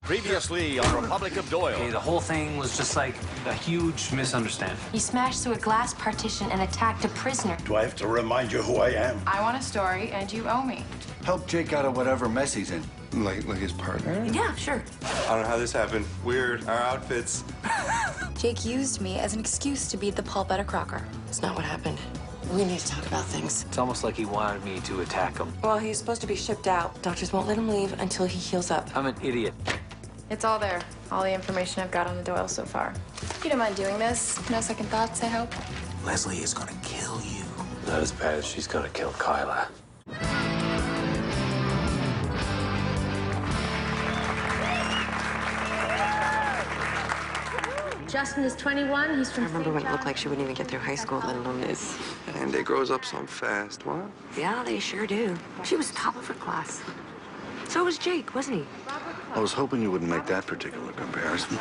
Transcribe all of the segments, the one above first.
Previously on Republic of Doyle. Okay, the whole thing was just like a huge misunderstanding. You smashed through a glass partition and attacked a prisoner. Do I have to remind you who I am? I want a story, and you owe me. Help Jake out of whatever mess he's in. Like his partner? Yeah, sure. I don't know how this happened. Weird. Our outfits. Jake used me as an excuse to beat the Paul Better Crocker. It's not what happened. We need to talk about things. It's almost like he wanted me to attack him. Well, he's supposed to be shipped out. Doctors won't let him leave until he heals up. I'm an idiot. It's all there. All the information I've got on the Doyle so far. You don't mind doing this? No second thoughts, I hope? Leslie is gonna kill you. Not as bad as she's gonna kill Kyla. Justin is 21. He's from I remember when it looked like she wouldn't even get through high school, let alone this. And they grows up so fast, what? Yeah, they sure do. She was top of her class. So was Jake, wasn't he? I was hoping you wouldn't make that particular comparison.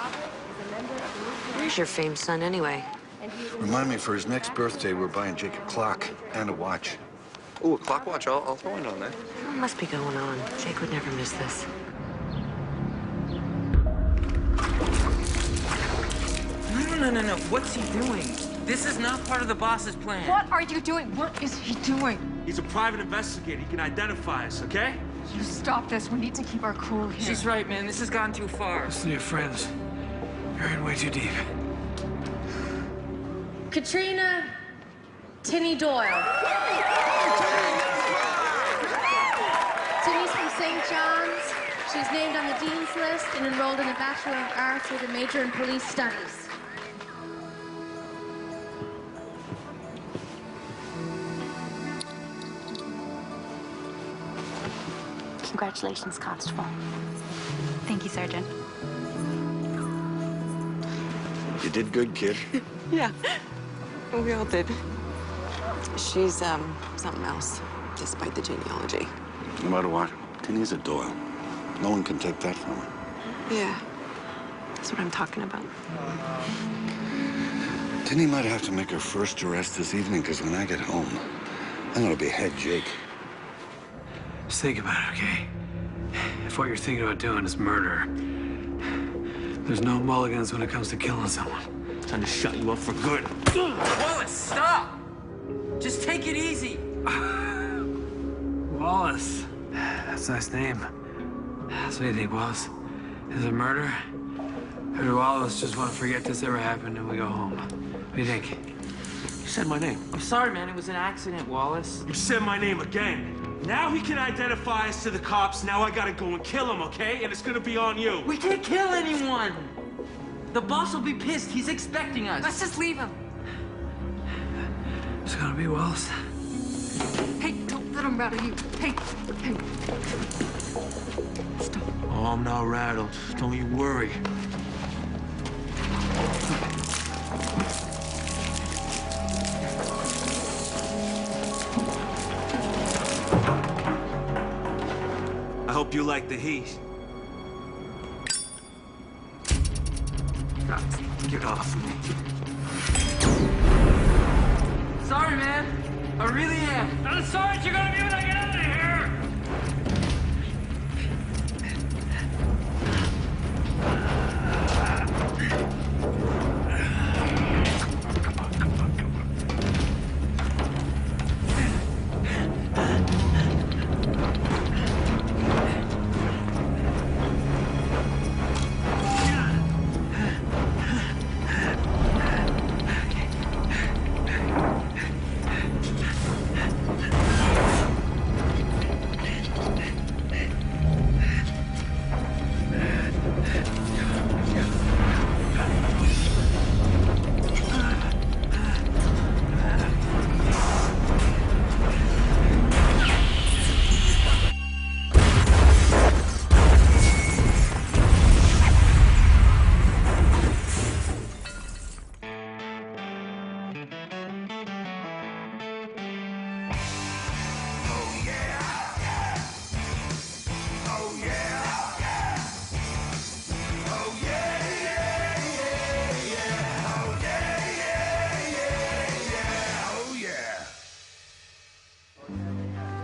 Where's your famed son, anyway? Remind me, for his next birthday, we're buying Jake a clock and a watch. Ooh, a clock watch. I'll throw in on that. What must be going on? Jake would never miss this. No. What's he doing? This is not part of the boss's plan. What are you doing? What is he doing? He's a private investigator. He can identify us, okay? You stop this. We need to keep our cool here. She's right, man. This has gone too far. Listen to your friends. You're in way too deep. Katrina Tinny Doyle. Tinny's from St. John's. She's named on the Dean's List and enrolled in a Bachelor of Arts with a major in Police Studies. Congratulations, Constable. Thank you, Sergeant. You did good, kid. Yeah, we all did. She's, something else, despite the genealogy. No matter what, Tinny's a Doyle. No one can take that from her. Yeah, that's what I'm talking about. Tinny might have to make her first arrest this evening, because when I get home, I'm gonna behead Jake. Just think about it, okay? If what you're thinking about doing is murder, there's no mulligans when it comes to killing someone. Time to shut you up for good. Wallace, stop! Just take it easy. Wallace. That's a nice name. So what do you think, Wallace? Is it murder? Or do all of us just want to forget this ever happened and we go home? What do you think? You said my name. I'm sorry, man. It was an accident, Wallace. You said my name again. Now he can identify us to the cops. Now I gotta go and kill him, okay? And it's gonna be on you. We can't kill anyone. The boss will be pissed. He's expecting us. Let's just leave him. It's gonna be Wallace. Hey, don't let him rattle you. Hey. Stop. Oh, I'm not rattled. Don't you worry. I hope you like the heat. Get off me. Sorry, man. I really am. I'm sorry you're gonna be when I get out of here.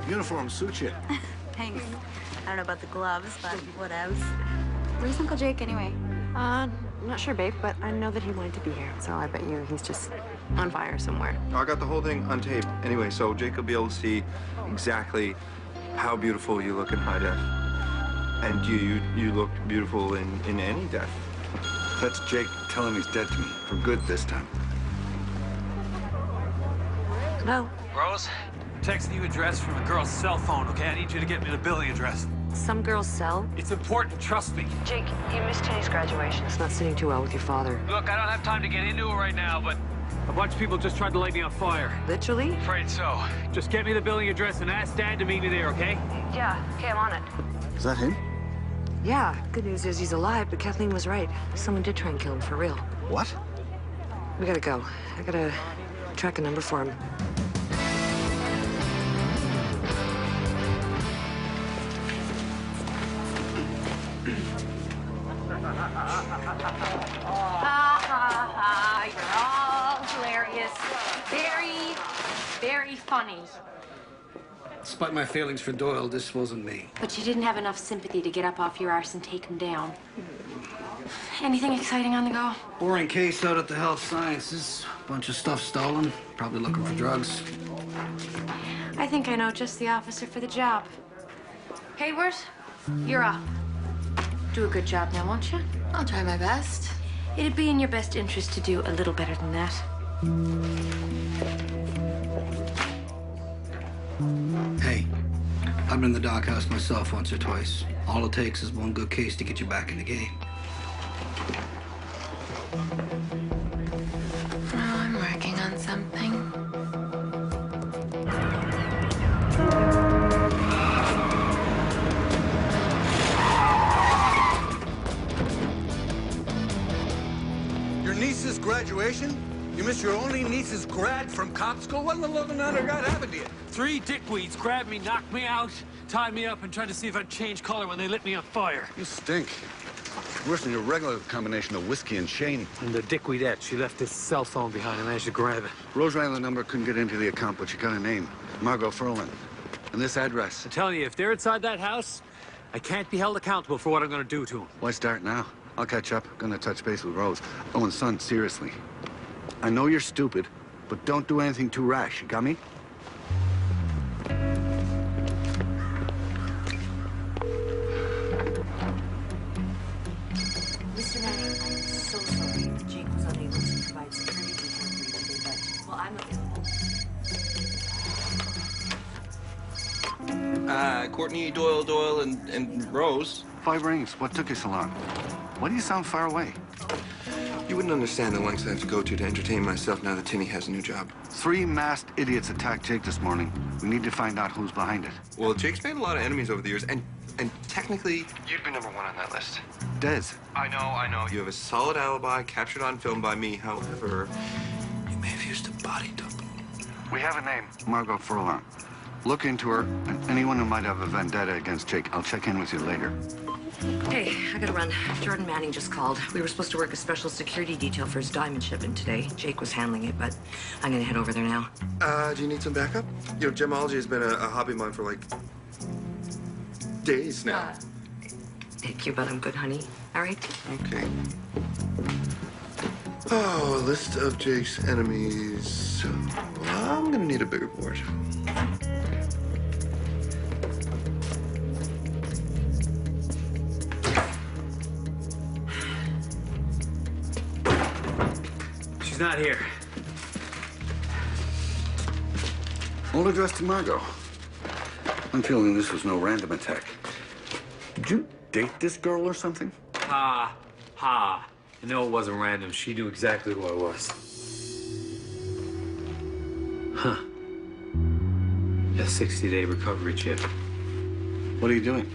Uniform suits you. Thanks. I don't know about the gloves, but what else? Where's Uncle Jake anyway? I'm not sure, babe, but I know that he wanted to be here, so I bet you he's just on fire somewhere. I got the whole thing on tape. Anyway, so Jake will be able to see exactly how beautiful you look in high def. And you look beautiful in any def. That's Jake telling he's dead to me. For good this time. Hello? Rose, I'm texting you address from a girl's cell phone, okay? I need you to get me the billing address. Some girl's cell? It's important, trust me. Jake, you missed Jenny's graduation. It's not sitting too well with your father. Look, I don't have time to get into it right now, but a bunch of people just tried to light me on fire. Literally? Afraid so. Just get me the billing address and ask Dad to meet me there, okay? Yeah, okay, I'm on it. Is that him? Yeah, good news is he's alive, but Kathleen was right. Someone did try and kill him for real. What? We gotta go. I gotta track a number for him. You're all hilarious. Very, very funny. Despite my feelings for Doyle, this wasn't me. But you didn't have enough sympathy to get up off your arse and take him down. Anything exciting on the go? Boring case out at the health sciences. Bunch of stuff stolen. Probably looking for drugs. I think I know just the officer for the job. Hayward, you're up. Do a good job now, won't you? I'll try my best. It'd be in your best interest to do a little better than that. Hey, I've been in the doghouse myself once or twice. All it takes is one good case to get you back in the game. Oh, I'm working on something. Your niece's graduation? You missed your only niece's grad from cop school? What in the living under God happened to you? 3 dickweeds grabbed me, knocked me out, tied me up, and tried to see if I'd change color when they lit me on fire. You stink. Worse than your regular combination of whiskey and Shane. And the dickweedette, she left this cell phone behind. I managed to grab it. Rose ran the number, couldn't get into the account, but she got a name. Margot Furlan. And this address. I'm telling you, if they're inside that house, I can't be held accountable for what I'm gonna do to them. Why start now? I'll catch up. Gonna touch base with Rose. Oh, and son, seriously. I know you're stupid, but don't do anything too rash. You got me? Mr. Manning, I'm so sorry that Jake was unable to provide security detail for you today, but, well, I'm available. Courtney, Doyle, and Rose. 5 rings. What took you so long? Why do you sound far away? You wouldn't understand the lengths I have to go to entertain myself now that Tinny has a new job. 3 masked idiots attacked Jake this morning. We need to find out who's behind it. Well, Jake's made a lot of enemies over the years, and technically, you'd be number 1 on that list. Dez. I know. You have a solid alibi captured on film by me. However, you may have used a body double. We have a name. Margot Furlan. Look into her, and anyone who might have a vendetta against Jake. I'll check in with you later. Hey, I gotta run. Jordan Manning just called. We were supposed to work a special security detail for his diamond shipment today. Jake was handling it, but I'm gonna head over there now. Do you need some backup? You know, gemology has been a hobby of mine for, like, days now. Thank you, but I'm good, honey. All right? Okay. Oh, a list of Jake's enemies. Well, I'm gonna need a bigger board. She's not here. All addressed to Margot. I'm feeling this was no random attack. Did you date this girl or something? Ha. You know it wasn't random. She knew exactly who I was. Huh. A 60-day recovery chip. What are you doing?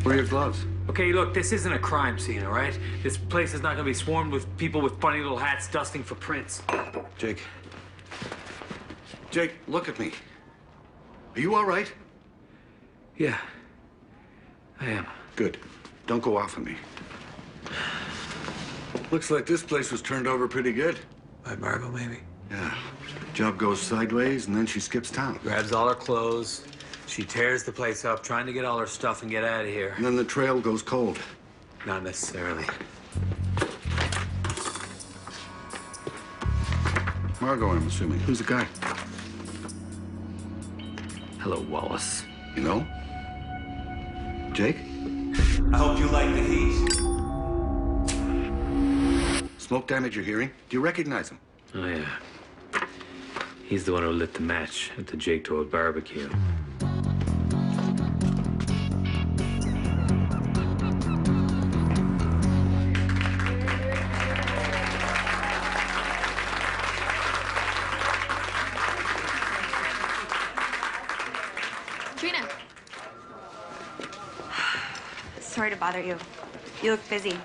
Where are your gloves? Okay, look, this isn't a crime scene, all right? This place is not gonna be swarmed with people with funny little hats dusting for prints. Jake, look at me. Are you all right? Yeah, I am. Good. Don't go off on me. Looks like this place was turned over pretty good. By Margot, maybe? Yeah. Job goes sideways, and then she skips town. Grabs all her clothes. She tears the place up, trying to get all her stuff and get out of here. And then the trail goes cold. Not necessarily. Margot, I'm assuming. Who's the guy? Hello, Wallace. You know? Jake? I hope you like the heat. Smoke damage you're hearing? Do you recognize him? Oh, yeah. He's the one who lit the match at the Jake Doyle barbecue. Trina. Sorry to bother you. You look busy.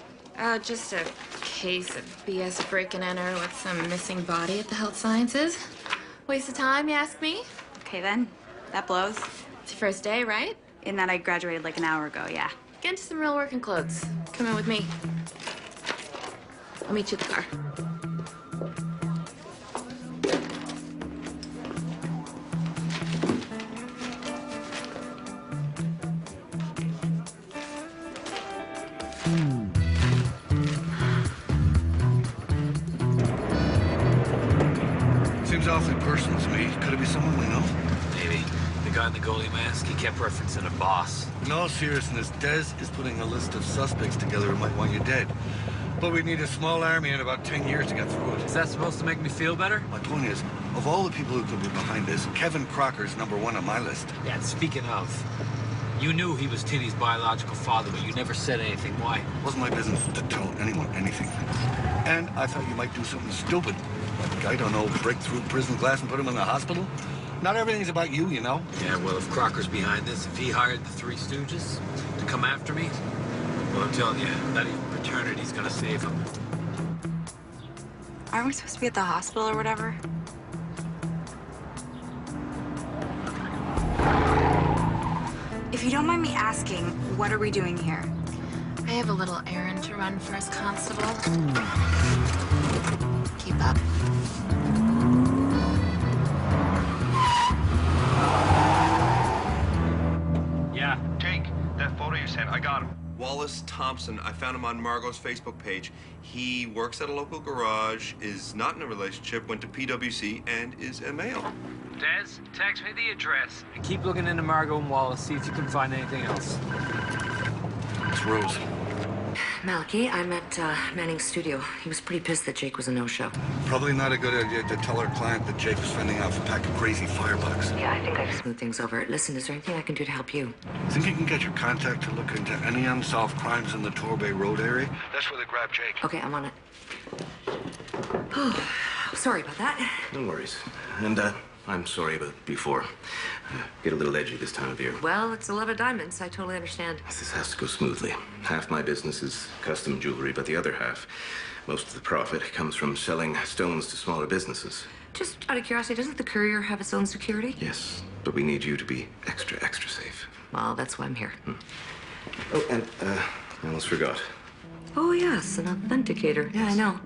Just a case of BS break and enter with some missing body at the health sciences. Waste of time, you ask me? Okay, then. That blows. It's your first day, right? In that I graduated like an hour ago, yeah. Get into some real working clothes. Come in with me. I'll meet you at the car. Seems awfully personal to me. Could it be someone we know? Maybe. The guy in the goalie mask, he kept referencing a boss. In all seriousness, Dez is putting a list of suspects together who might want you dead. But we need a small army in about 10 years to get through it. Is that supposed to make me feel better? My point is, of all the people who could be behind this, Kevin Crocker's #1 on my list. Yeah, speaking of, you knew he was Tinny's biological father, but you never said anything. Why? It wasn't my business to tell anyone anything. And I thought you might do something stupid. Like, I don't know, break through prison glass and put him in the hospital? Not everything's about you, you know? Yeah, well, if Crocker's behind this, if he hired the Three Stooges to come after me, well, I'm telling you, not even fraternity's gonna save him. Aren't we supposed to be at the hospital or whatever? If you don't mind me asking, what are we doing here? I have a little errand to run, First Constable. Keep up. Yeah. Jake, that photo you sent, I got him. Wallace Thompson. I found him on Margot's Facebook page. He works at a local garage, is not in a relationship, went to PWC, and is a male. Des, text me the address. And keep looking into Margot and Wallace, see if you can find anything else. It's Rose. Malachi, I'm at Manning's studio. He was pretty pissed that Jake was a no-show. Probably not a good idea to tell our client that Jake was fending off a pack of crazy firebugs. Yeah, I think I can smooth things over. Listen, is there anything I can do to help you? Think you can get your contact to look into any unsolved crimes in the Torbay Road area? That's where they grabbed Jake. Okay, I'm on it. Oh, sorry about that. No worries. And, I'm sorry about before. Get a little edgy this time of year. Well, it's a lot of diamonds. I totally understand. This has to go smoothly. Half my business is custom jewelry, but the other half, most of the profit comes from selling stones to smaller businesses. Just out of curiosity, doesn't the courier have its own security? Yes, but we need you to be extra, extra safe. Well, that's why I'm here. Oh, and, I almost forgot. Oh, yes, an authenticator. Yeah, I know.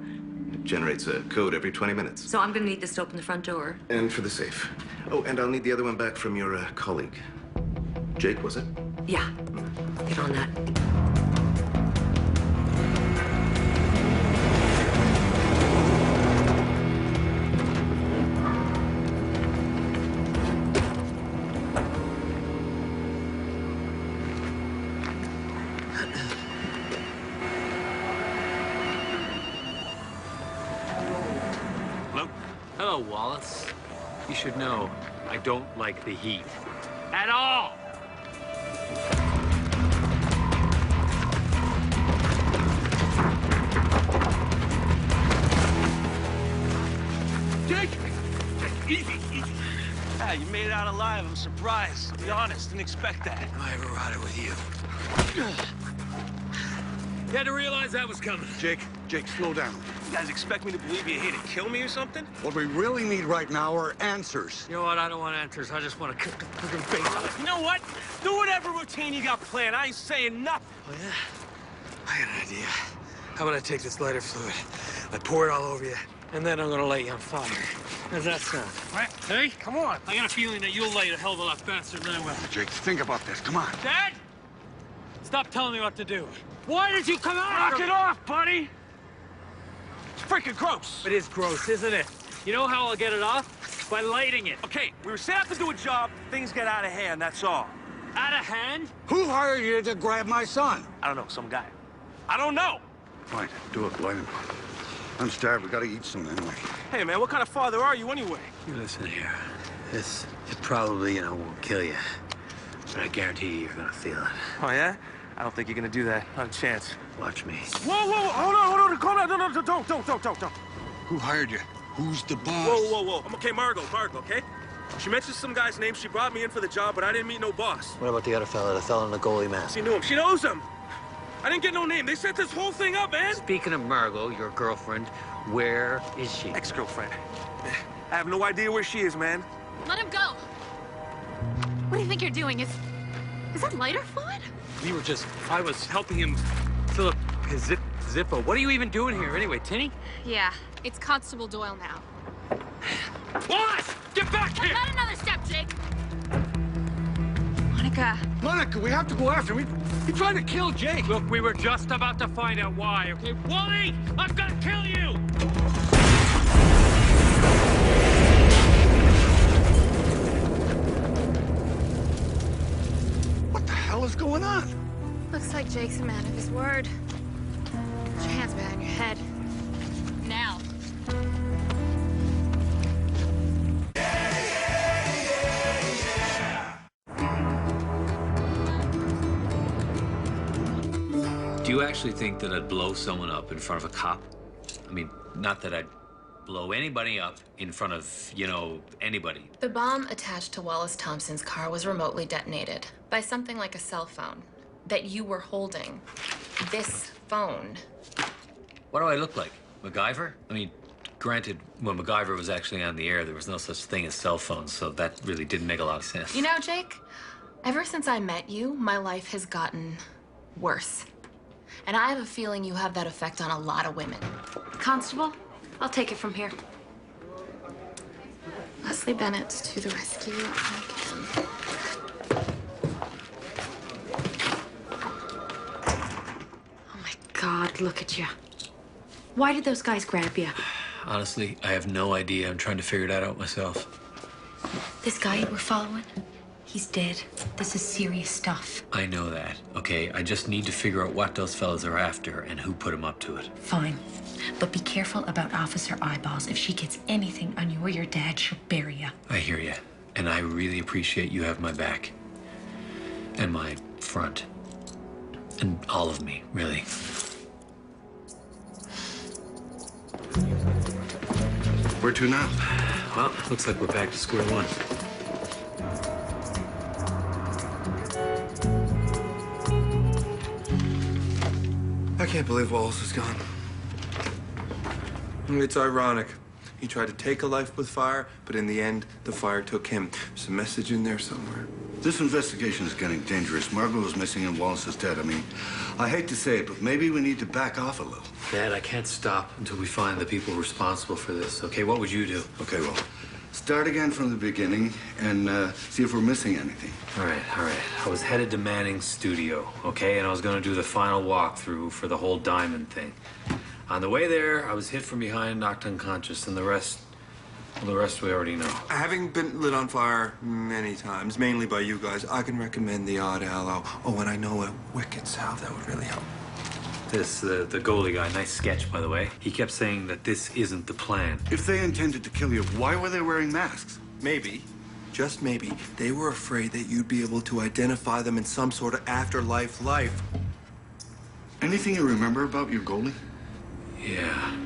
It generates a code every 20 minutes. So I'm gonna need this to open the front door. And for the safe. Oh, and I'll need the other one back from your, colleague. Jake, was it? Yeah. Get on that. Hello, Wallace. You should know, I don't like the heat. At all! Jake! Easy, easy. Yeah, you made it out alive. I'm surprised. To be honest, didn't expect that. I ever ride it with you? You had to realize that was coming. Jake, slow down. You guys expect me to believe you're here to kill me or something? What we really need right now are answers. You know what? I don't want answers. I just want to kick the fucking face off. You know what? Do whatever routine you got planned. I ain't saying nothing. Oh, yeah? I got an idea. How about I take this lighter fluid, I pour it all over you, and then I'm gonna light you on fire. How's that sound? Right? Hey, come on. I got a feeling that you'll light a hell of a lot faster than I will. Jake, think about this. Come on. Dad? stop telling me what to do. Why did you come out? Knock it off, buddy! It's freaking gross. It is gross, isn't it? You know how I'll get it off? By lighting it. Okay, we were set up to do a job. Things get out of hand, that's all. Out of hand? Who hired you to grab my son? I don't know, some guy. I don't know. Fine, do it, blind him. I'm starved, we gotta eat some anyway. Hey, man, what kind of father are you anyway? You listen here. This, it probably, won't kill you. But I guarantee you, you're gonna feel it. Oh, yeah? I don't think you're gonna do that. Not a chance. Watch me. Whoa, hold on, calm down. No, don't. Who hired you? Who's the boss? Whoa. I'm okay, Margot, okay? She mentioned some guy's name. She brought me in for the job, but I didn't meet no boss. What about the other fella, the fella in the goalie mask? She knew him. She knows him. I didn't get no name. They set this whole thing up, man. Speaking of Margot, your girlfriend, where is she? Ex-girlfriend. I have no idea where she is, man. Let him go. What do you think you're doing? Is that lighter fluid? I was helping him fill up his Zippo. What are you even doing here anyway, Tinny? Yeah, it's Constable Doyle now. What? Get back here! Not another step, Jake. Monica. Monica, we have to go after him. He tried to kill Jake. Look, we were just about to find out why, okay? Wally, I'm gonna kill you! What the hell is going on? Looks like Jake's a man of his word. Put your hands behind your head. Now. Do you actually think that I'd blow someone up in front of a cop? I mean, not that I'd blow anybody up in front of, anybody. The bomb attached to Wallace Thompson's car was remotely detonated by something like a cell phone that you were holding. This phone. What do I look like? MacGyver? I mean, granted, when MacGyver was actually on the air, there was no such thing as cell phones, so that really didn't make a lot of sense. You know, Jake, ever since I met you, my life has gotten worse. And I have a feeling you have that effect on a lot of women. Constable, I'll take it from here. Leslie Bennett to the rescue again. Oh my God, look at you. Why did those guys grab you? Honestly, I have no idea. I'm trying to figure that out myself. This guy we're following, he's dead. This is serious stuff. I know that, okay? I just need to figure out what those fellas are after and who put them up to it. Fine. But be careful about Officer Eyeballs. If she gets anything on you or your dad, she'll bury you. I hear you. And I really appreciate you have my back. And my front. And all of me, really. Where to now? Well, looks like we're back to square one. I can't believe Wallace is gone. It's ironic. He tried to take a life with fire, but in the end, the fire took him. There's a message in there somewhere. This investigation is getting dangerous. Margot is missing and Wallace is dead. I mean, I hate to say it, but maybe we need to back off a little. Dad, I can't stop until we find the people responsible for this, okay? What would you do? Okay, well, start again from the beginning and see if we're missing anything. All right. I was headed to Manning's studio, okay? And I was going to do the final walkthrough for the whole diamond thing. On the way there, I was hit from behind, knocked unconscious, and the rest we already know. Having been lit on fire many times, mainly by you guys, I can recommend the odd aloe. Oh, and I know a wicked salve that would really help. The goalie guy, nice sketch, by the way. He kept saying that this isn't the plan. If they intended to kill you, why were they wearing masks? Maybe, just maybe, they were afraid that you'd be able to identify them in some sort of afterlife life. Anything you remember about your goalie? Yeah.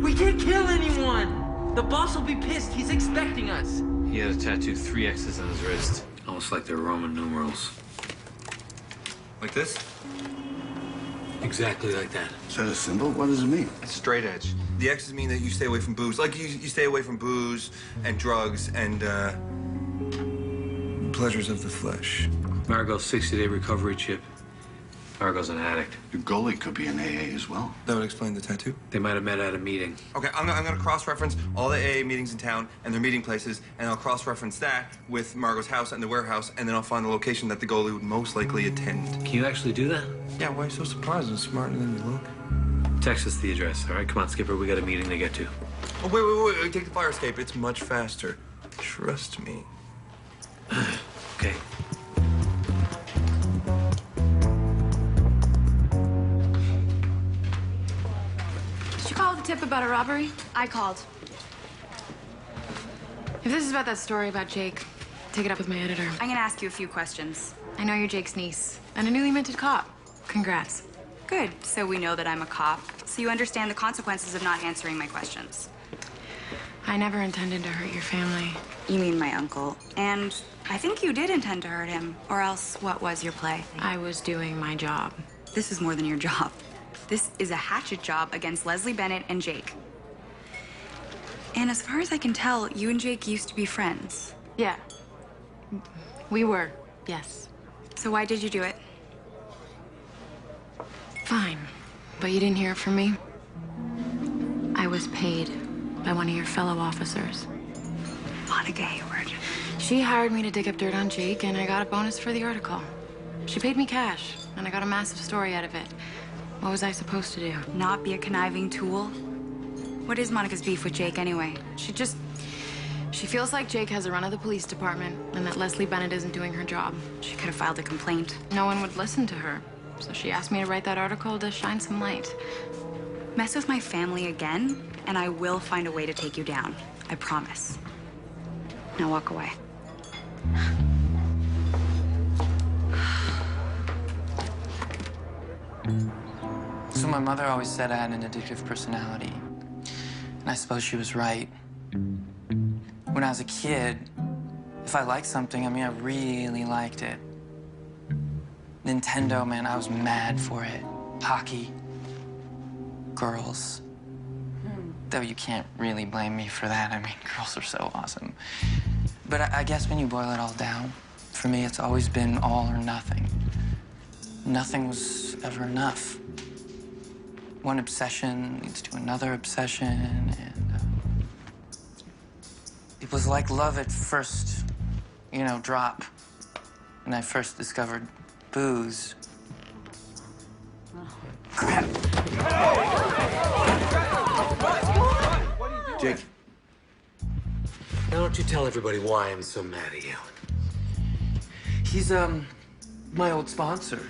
We can't kill anyone! The boss will be pissed. He's expecting us. He had a tattoo 3 X's on his wrist. Almost like they're Roman numerals. Like this? Exactly like that. Is that a symbol? What does it mean? It's straight edge. The X's mean that you stay away from booze. Like you stay away from booze and drugs and, pleasures of the flesh. Margot's 60-day recovery chip. Margot's an addict. Your goalie could be an AA as well. That would explain the tattoo. They might have met at a meeting. Okay, I'm gonna cross-reference all the AA meetings in town and their meeting places, and I'll cross-reference that with Margot's house and the warehouse, and then I'll find the location that the goalie would most likely attend. Can you actually do that? Yeah, why are you so surprised? I'm smarter than you look. Text us the address, all right? Come on, Skipper, we got a meeting to get to. Oh, wait, take the fire escape. It's much faster. Trust me. Okay. Did you call with a tip about a robbery? I called. If this is about that story about Jake, take it up with my editor. I'm gonna ask you a few questions. I know you're Jake's niece and a newly minted cop. Congrats. Good. So we know that I'm a cop, so you understand the consequences of not answering my questions. I never intended to hurt your family. You mean my uncle. And I think you did intend to hurt him, or else what was your play? I was doing my job. This is more than your job. This is a hatchet job against Leslie Bennett and Jake. And as far as I can tell, you and Jake used to be friends. Yeah. We were, yes. So why did you do it? Fine. But you didn't hear it from me? I was paid by one of your fellow officers. Monica Hayward. She hired me to dig up dirt on Jake, and I got a bonus for the article. She paid me cash, and I got a massive story out of it. What was I supposed to do? Not be a conniving tool? What is Monica's beef with Jake anyway? She feels like Jake has a run of the police department and that Leslie Bennett isn't doing her job. She could have filed a complaint. No one would listen to her. So she asked me to write that article to shine some light. Mess with my family again, and I will find a way to take you down. I promise. Now walk away. So my mother always said I had an addictive personality. And I suppose she was right. When I was a kid, if I liked something, I mean, I really liked it. Nintendo, man, I was mad for it. Hockey. Girls. Though you can't really blame me for that. I mean, girls are so awesome. But I guess when you boil it all down, for me, it's always been all or nothing. Nothing was ever enough. One obsession leads to another obsession, and it was like love at first, drop. When I first discovered booze. Crap. Jake. Now don't you tell everybody why I'm so mad at you. He's, my old sponsor.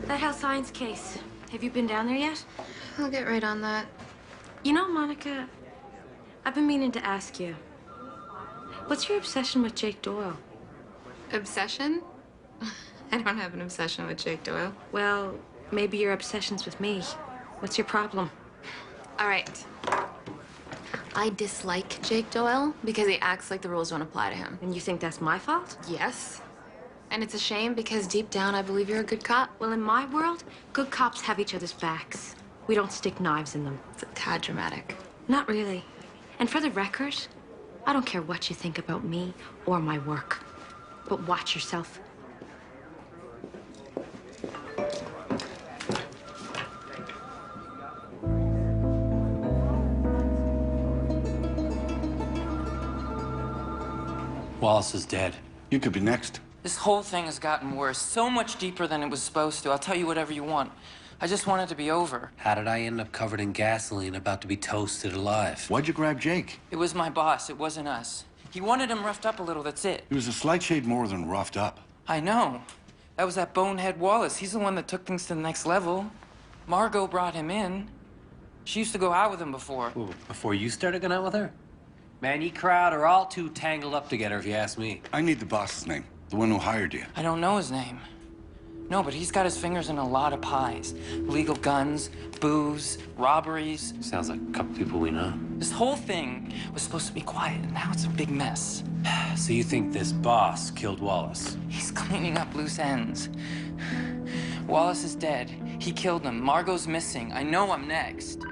That health science case. Have you been down there yet? I'll get right on that. You know, Monica, I've been meaning to ask you. What's your obsession with Jake Doyle? Obsession? I don't have an obsession with Jake Doyle. Well, maybe your obsession's with me. What's your problem? All right. I dislike Jake Doyle because he acts like the rules don't apply to him. And you think that's my fault? Yes. And it's a shame because deep down I believe you're a good cop. Well, in my world, good cops have each other's backs. We don't stick knives in them. It's a tad dramatic. Not really. And for the record, I don't care what you think about me or my work. But watch yourself. Wallace is dead. You could be next. This whole thing has gotten worse, so much deeper than it was supposed to. I'll tell you whatever you want. I just want it to be over. How did I end up covered in gasoline, about to be toasted alive? Why'd you grab Jake? It was my boss, it wasn't us. He wanted him roughed up a little, that's it. He was a slight shade more than roughed up. I know. That was that bonehead Wallace. He's the one that took things to the next level. Margot brought him in. She used to go out with him before. Ooh, before you started going out with her? Man, you crowd are all too tangled up together, if you ask me. I need the boss's name. The one who hired you. I don't know his name. No, but he's got his fingers in a lot of pies. Legal guns, booze, robberies. Sounds like a couple people we know. This whole thing was supposed to be quiet, and now it's a big mess. So you think this boss killed Wallace? He's cleaning up loose ends. Wallace is dead. He killed him. Margot's missing. I know I'm next.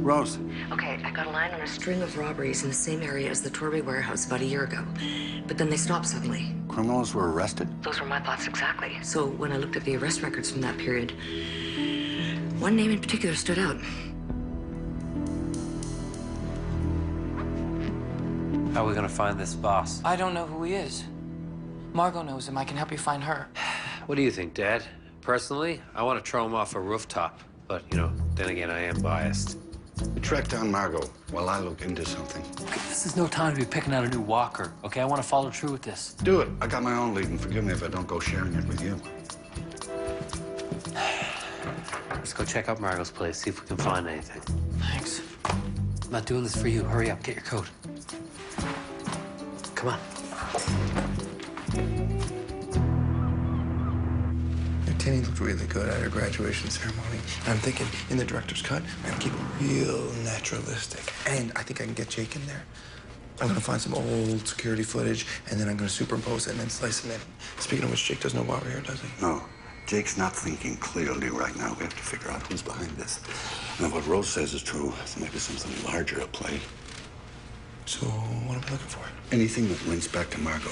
Rose. Okay, I got a line on a string of robberies in the same area as the Torbay warehouse about a year ago. But then they stopped suddenly. Criminals were arrested? Those were my thoughts exactly. So when I looked at the arrest records from that period, one name in particular stood out. How are we gonna find this boss? I don't know who he is. Margot knows him. I can help you find her. What do you think, Dad? Personally, I want to throw him off a rooftop. But, you know, then again, I am biased. You track down Margot while I look into something. Okay, this is no time to be picking out a new walker, okay? I want to follow through with this. Do it. I got my own lead, and forgive me if I don't go sharing it with you. Let's go check out Margot's place, see if we can find anything. Thanks. I'm not doing this for you. Hurry up, get your coat. Come on. Your tinny looked really good at her graduation ceremony. I'm thinking, in the director's cut, I'm gonna keep it real naturalistic. And I think I can get Jake in there. I'm gonna find some old security footage, and then I'm gonna superimpose it and then slice him in. Speaking of which, Jake doesn't know why we're here, does he? No. Jake's not thinking clearly right now. We have to figure out who's behind this. And if what Rose says is true, there might be something larger at play. So, what are we looking for? Anything that links back to Margot.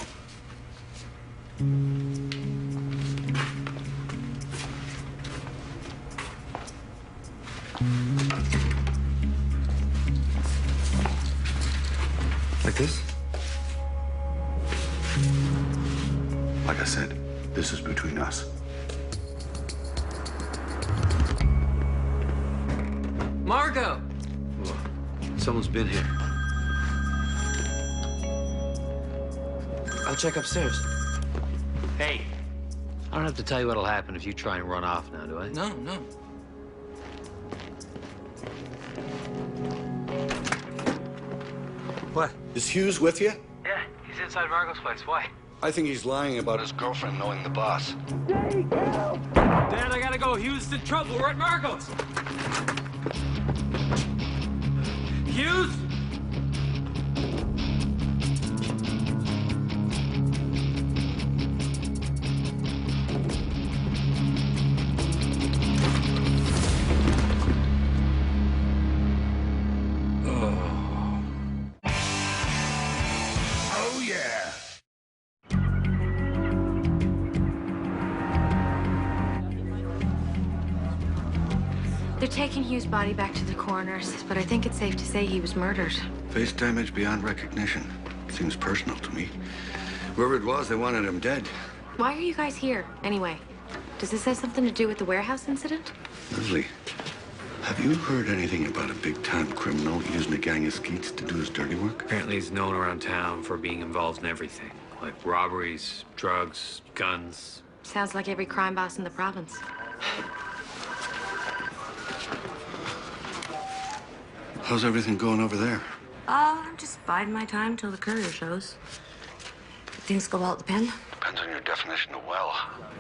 Like this? Like I said, this is between us. Margot! Whoa. Someone's been here. I'll check upstairs. Hey, I don't have to tell you what'll happen if you try and run off now, do I? No, no. What? Is Hughes with you? Yeah, he's inside Margot's place. Why? I think he's lying about his girlfriend knowing the boss. Dad, I gotta go. Hughes in trouble. We're at Margot's. Hughes? Oh, yeah. They're taking Hughes' body back to the coroner's, but I think it's safe to say he was murdered. Face damage beyond recognition. Seems personal to me. Whoever it was, they wanted him dead. Why are you guys here, anyway? Does this have something to do with the warehouse incident? Leslie, have you heard anything about a big-time criminal using a gang of skeets to do his dirty work? Apparently he's known around town for being involved in everything. Like robberies, drugs, guns. Sounds like every crime boss in the province. How's everything going over there? I'm just biding my time till the courier shows. Things go well at the pen? Depends on your definition of well.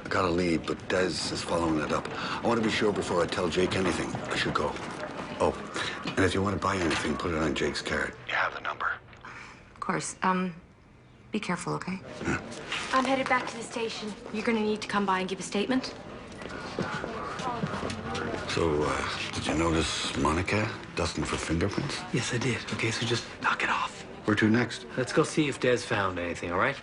I got a lead, but Dez is following it up. I want to be sure before I tell Jake anything. I should go. Oh, and if you want to buy anything, put it on Jake's card. You have the number. Of course. Be careful, okay? Yeah. I'm headed back to the station. You're gonna need to come by and give a statement. So, did you notice Monica dusting for fingerprints? Yes, I did. Okay, so just knock it off. Where to next? Let's go see if Des found anything, all right?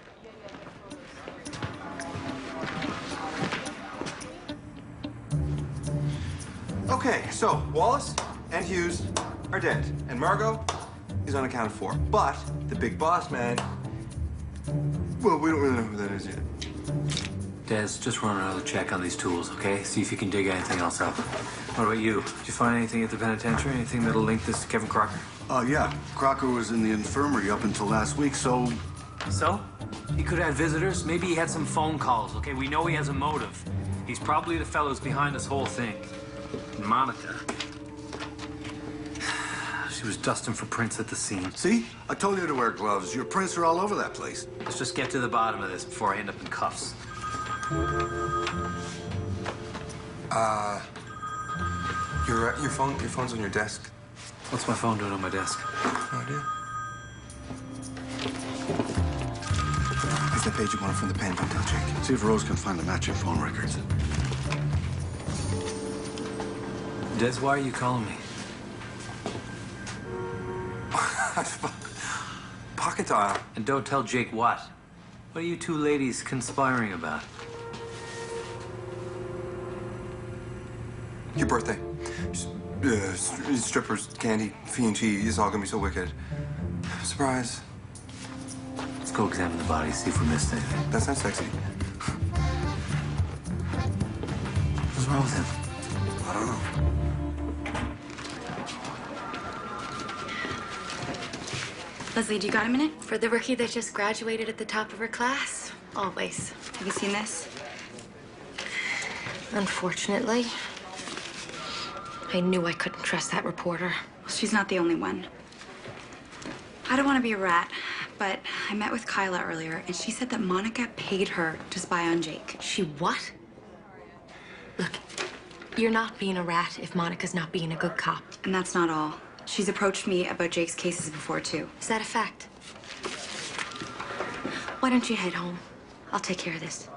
Okay, so Wallace and Hughes are dead, and Margot is unaccounted for. But the big boss man, well, we don't really know who that is yet. Des, just run another check on these tools, okay? See if you can dig anything else up. What about you? Did you find anything at the penitentiary? Anything that'll link this to Kevin Crocker? Yeah. Crocker was in the infirmary up until last week, so... So? He could have visitors. Maybe he had some phone calls, okay? We know he has a motive. He's probably the fellow who's behind this whole thing. Monica. She was dusting for prints at the scene. See? I told you to wear gloves. Your prints are all over that place. Let's just get to the bottom of this before I end up in cuffs. Your phone's on your desk. What's my phone doing on my desk? No idea. Here's the page you wanted from the pen. Don't tell Jake. See if Rose can find the matching phone records. Des, why are you calling me? Pocket dial. And don't tell Jake what. What are you two ladies conspiring about? Your birthday. Strippers, candy, F&G. It's all gonna be so wicked. Surprise. Let's go examine the body, see if we missed anything. That's not sexy. What's wrong with him? I don't know. Leslie, do you got a minute? For the rookie that just graduated at the top of her class, always. Have you seen this? Unfortunately, I knew I couldn't trust that reporter. Well, she's not the only one. I don't want to be a rat, but I met with Kyla earlier, and she said that Monica paid her to spy on Jake. She what? Look, you're not being a rat if Monica's not being a good cop. And that's not all. She's approached me about Jake's cases before, too. Is that a fact? Why don't you head home? I'll take care of this.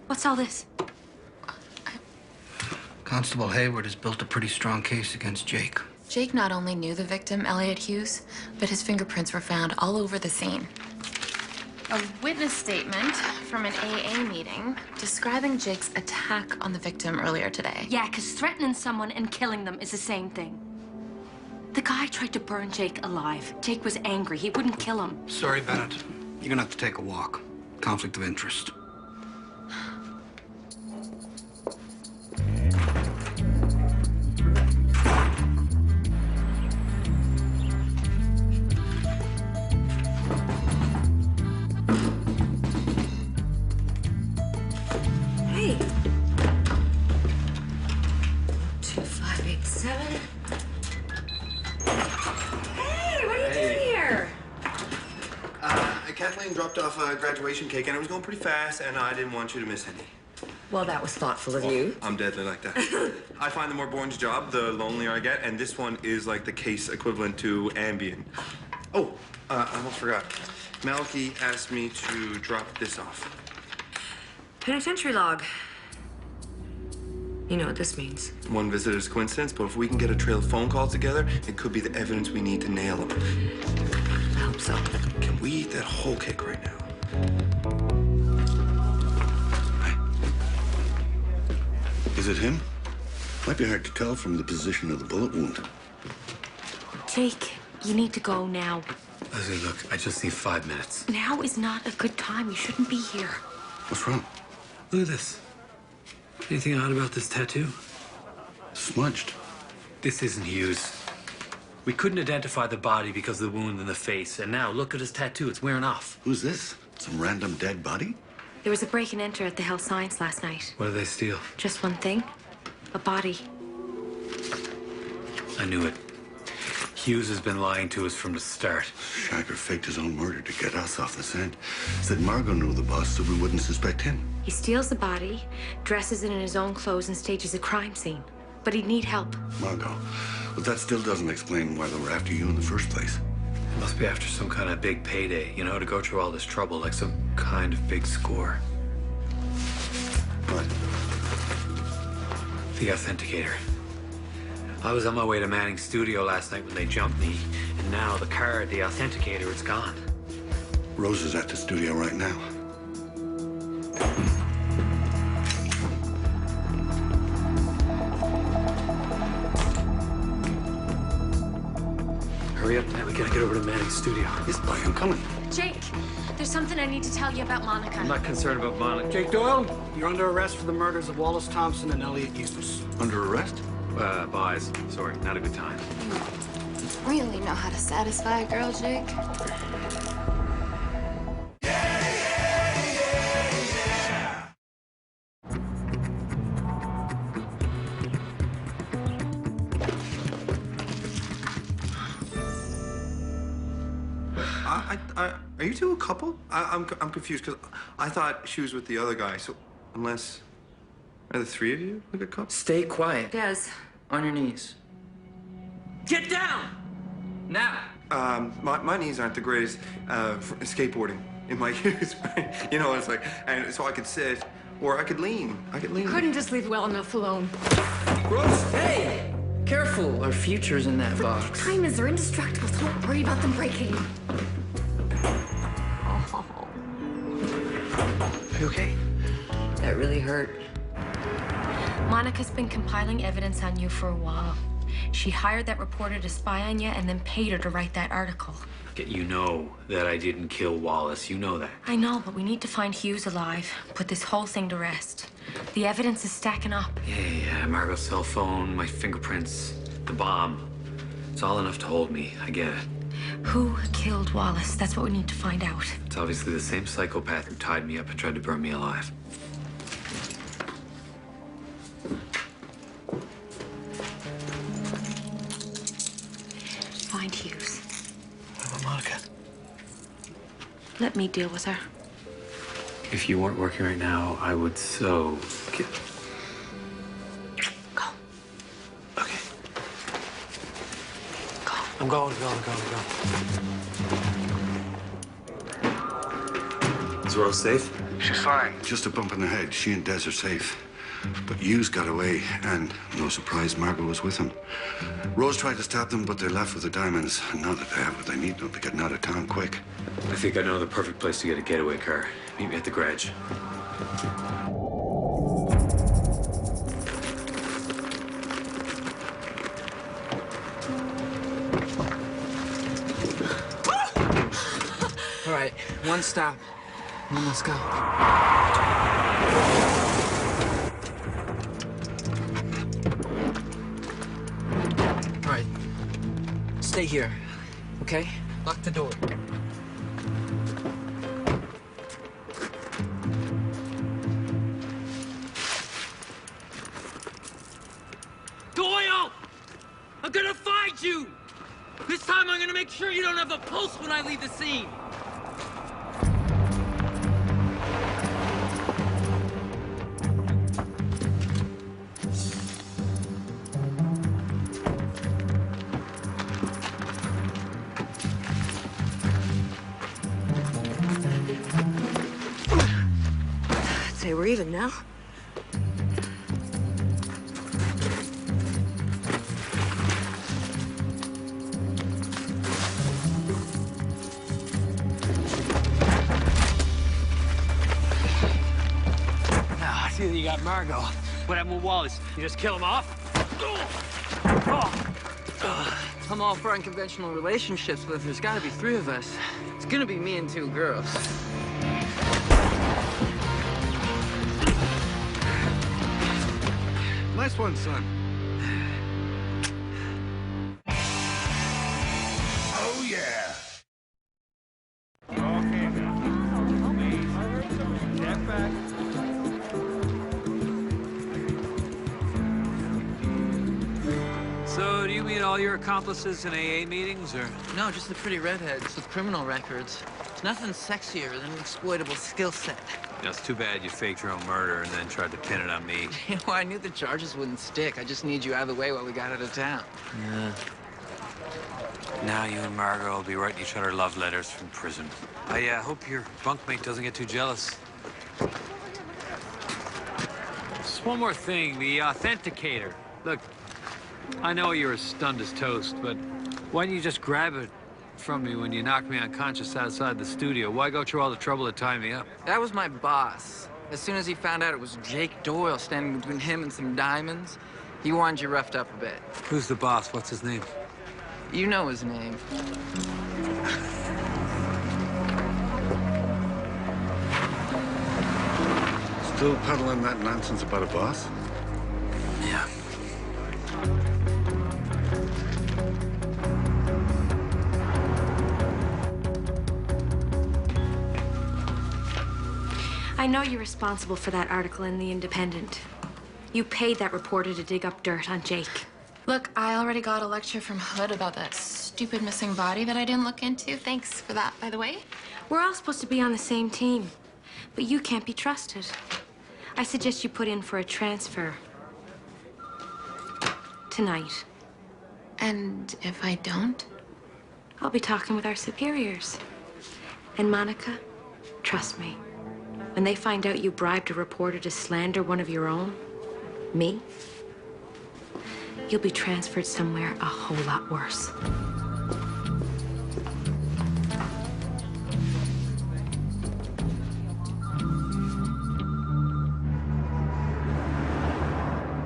What's all this? Constable Hayward has built a pretty strong case against Jake. Jake not only knew the victim, Elliot Hughes, but his fingerprints were found all over the scene. A witness statement from an AA meeting describing Jake's attack on the victim earlier today. Yeah, because threatening someone and killing them is the same thing. The guy tried to burn Jake alive. Jake was angry. He wouldn't kill him. Sorry, Bennett. You're gonna have to take a walk. Conflict of interest. Hey. 2587. Hey, what are you doing here? Kathleen dropped off a graduation cake, and it was going pretty fast, and I didn't want you to miss any. Well, that was thoughtful of you. I'm deadly like that. I find the more boring the job, the lonelier I get, and this one is like the case equivalent to Ambien. Oh, I almost forgot. Malky asked me to drop this off. Penitentiary log. You know what this means. One visit is coincidence, but if we can get a trail of phone calls together, it could be the evidence we need to nail him. I hope so. Can we eat that whole cake right now? Is it him? Might be hard to tell from the position of the bullet wound. Jake, you need to go now. Leslie, look, I just need 5 minutes. Now is not a good time. You shouldn't be here. What's wrong? Look at this. Anything odd about this tattoo? Smudged. This isn't Hughes. We couldn't identify the body because of the wound in the face, and now look at his tattoo. It's wearing off. Who's this? Some random dead body? There was a break and enter at the Health Science last night. What did they steal? Just one thing. A body. I knew it. Hughes has been lying to us from the start. Shagger faked his own murder to get us off the scent. Said Margot knew the boss so we wouldn't suspect him. He steals the body, dresses it in his own clothes, and stages a crime scene. But he'd need help. Margot. But that still doesn't explain why they were after you in the first place. It must be after some kind of big payday, you know, to go through all this trouble, like some kind of big score. What? The authenticator. I was on my way to Manning's studio last night when they jumped me, and now the card, the authenticator, it's gone. Rose is at the studio right now. Hurry up, man. We gotta get over to Manning's studio. Yes, boy, I'm coming. Jake, there's something I need to tell you about Monica. I'm not concerned about Monica. Jake Doyle, you're under arrest for the murders of Wallace Thompson and Elliot Hughes. Under arrest? Boys. Sorry, not a good time. Really know how to satisfy a girl, Jake. Are you two a couple? I'm confused because I thought she was with the other guy. So unless are the three of you a good couple? Stay quiet. Des. On your knees. Get down! Now! My knees aren't the greatest for skateboarding in my youth. You know, it's like, and so I could sit Or I could lean. Couldn't just leave well enough alone. Rose, hey! Careful, our future's in that box. Diamonds are indestructible, so don't worry about them breaking. Are you okay? That really hurt. Monica's been compiling evidence on you for a while. She hired that reporter to spy on you and then paid her to write that article. You know that I didn't kill Wallace. You know that. I know, but we need to find Hughes alive. Put this whole thing to rest. The evidence is stacking up. Yeah. Margot's cell phone, my fingerprints, the bomb. It's all enough to hold me. I get it. Who killed Wallace? That's what we need to find out. It's obviously the same psychopath who tied me up and tried to burn me alive. Find Hughes. What about Monica? Let me deal with her. If you weren't working right now, I would so... Go. Okay. Go. I'm going. Is Rose safe? She's fine. Just a bump in the head. She and Des are safe. But Hughes got away, and no surprise, Margot was with him. Rose tried to stop them, but they're left with the diamonds. And now that they have what they need, they'll be getting out of town quick. I think I know the perfect place to get a getaway car. Meet me at the garage. All right, one stop. Then let's go. All right, stay here, okay? Lock the door. Doyle! I'm gonna find you! This time I'm gonna make sure you don't have a pulse when I leave the scene! I'd say we're even now. I see that you got Margot. What happened with Wallace? You just kill him off? I'm all for unconventional relationships, but if there's gotta be three of us, it's gonna be me and two girls. Nice one, son. Oh, yeah. Okay, now. Please. Step back. So, do you meet all your accomplices in AA meetings, or? No, just the pretty redheads with criminal records. There's nothing sexier than an exploitable skill set. Yeah, it's too bad you faked your own murder and then tried to pin it on me. Well, I knew the charges wouldn't stick. I just need you out of the way while we got out of town. Yeah. Now you and Margot will be writing each other love letters from prison. I hope your bunkmate doesn't get too jealous. Just one more thing, the authenticator. Look, I know you were stunned as toast, but why didn't you just grab it from me when you knocked me unconscious outside the studio? Why go through all the trouble to tie me up? That was my boss. As soon as he found out it was Jake Doyle standing between him and some diamonds, he wanted you roughed up a bit. Who's the boss? What's his name? You know his name. Still peddling that nonsense about a boss? Yeah. I know you're responsible for that article in The Independent. You paid that reporter to dig up dirt on Jake. Look, I already got a lecture from Hood about that stupid missing body that I didn't look into. Thanks for that, by the way. We're all supposed to be on the same team, but you can't be trusted. I suggest you put in for a transfer. Tonight. And if I don't? I'll be talking with our superiors. And Monica, trust me, When they find out you bribed a reporter to slander one of your own, me, you'll be transferred somewhere a whole lot worse.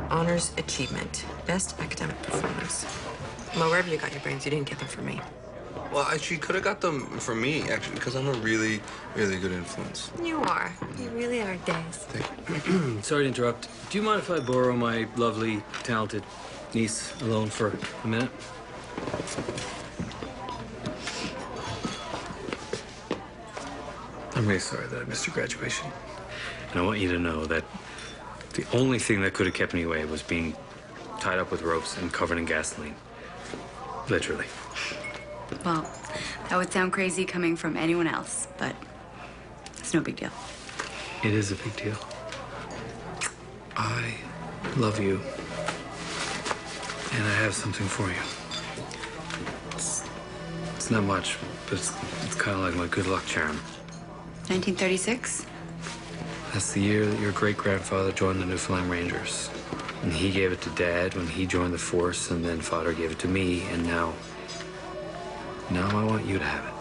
Honors achievement. Best academic performance. Well, wherever you got your brains, you didn't get them from me. Well, she could have got them from me, actually, because I'm a really, really good influence. You are. You really are, Des. Sorry to interrupt. Do you mind if I borrow my lovely, talented niece alone for a minute? I'm really sorry that I missed your graduation. And I want you to know that the only thing that could have kept me away was being tied up with ropes and covered in gasoline. Literally. Well, that would sound crazy coming from anyone else, but it's no big deal. It is a big deal. I love you. And I have something for you. It's not much, but it's kind of like my good luck charm. 1936? That's the year that your great-grandfather joined the Newfoundland Rangers. And he gave it to Dad when he joined the force, and then Father gave it to me, and now I want you to have it.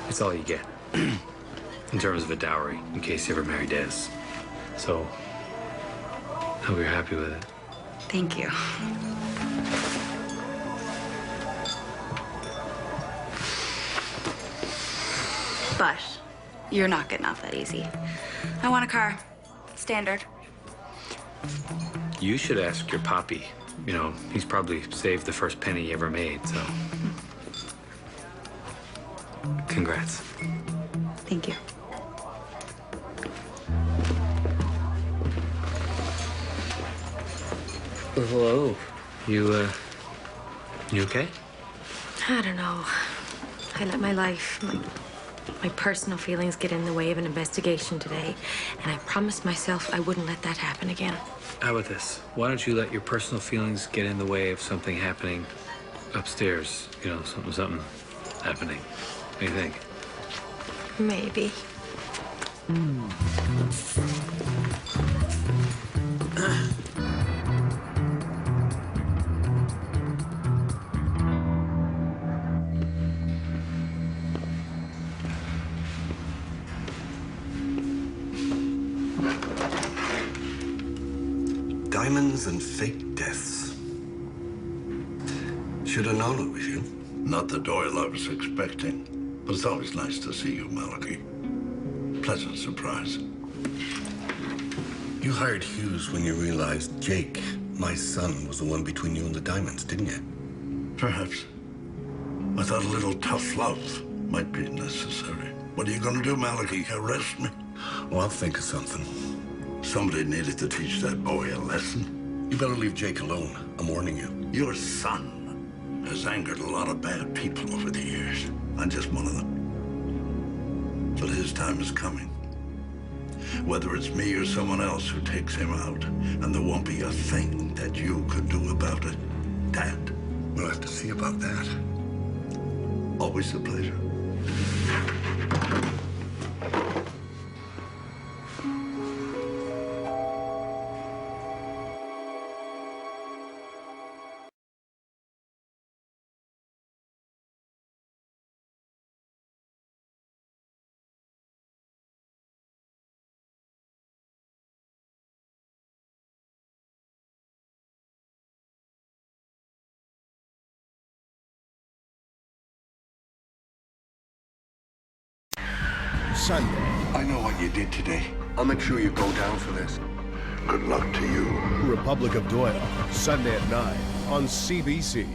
It's all you get, in terms of a dowry, in case you ever marry Des. So, I hope you're happy with it. Thank you. But you're not getting off that easy. I want a car. Standard. You should ask your poppy. You know, he's probably saved the first penny he ever made, so. Congrats. Thank you. Well, hello. You okay? I don't know. I let my life, my personal feelings get in the way of an investigation today, and I promised myself I wouldn't let that happen again. How about this? Why don't you let your personal feelings get in the way of something happening upstairs? You know, something happening. What do you think? Maybe. Diamonds and fake deaths. Should have known it was you. Not the Doyle I was expecting. But it's always nice to see you, Malachi. Pleasant surprise. You hired Hughes when you realized Jake, my son, was the one between you and the diamonds, didn't you? Perhaps. I thought a little tough love might be necessary. What are you going to do, Malachi? Arrest me? Well, I'll think of something. Somebody needed to teach that boy a lesson. You better leave Jake alone. I'm warning you. Your son has angered a lot of bad people over the years. I'm just one of them. But his time is coming. Whether it's me or someone else who takes him out, and there won't be a thing that you could do about it. Dad. We'll have to see about that. Always a pleasure. Sunday. I know what you did today. I'll make sure you go down for this. Good luck to you. Republic of Doyle, Sunday at 9 on CBC.